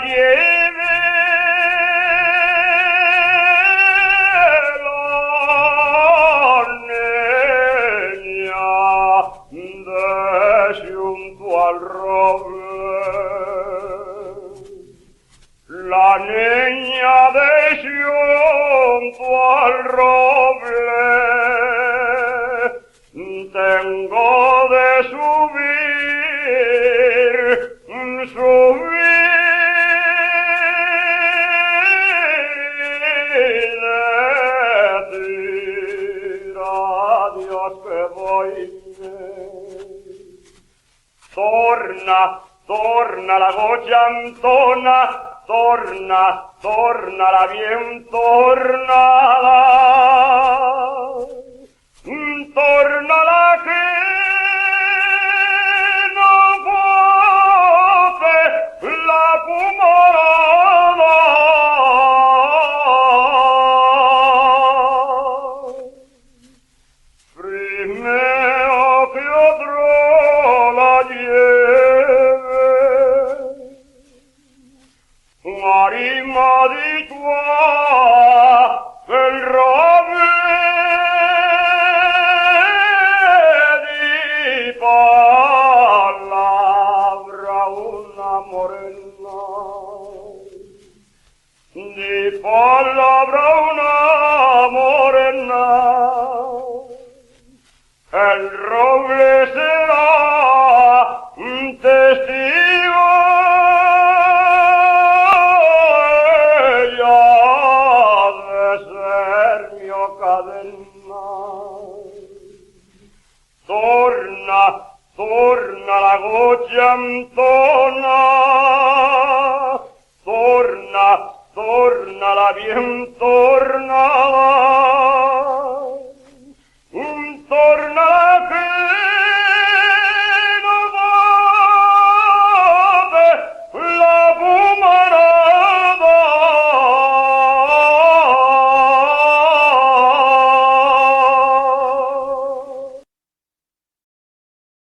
lleve la niña de junto al roble, la niña de junto al roble. Tengo de subir, decir adiós que voy. Torna la goya Antona, torna la bien tornada. Torna la que no goce la pumarada. Primero que otro la lleve, marimadito el roble. Di palabra una morena, el roble será un testigo, ella de ser mi cadena. Torna la goya Antona, torna la bien tornada.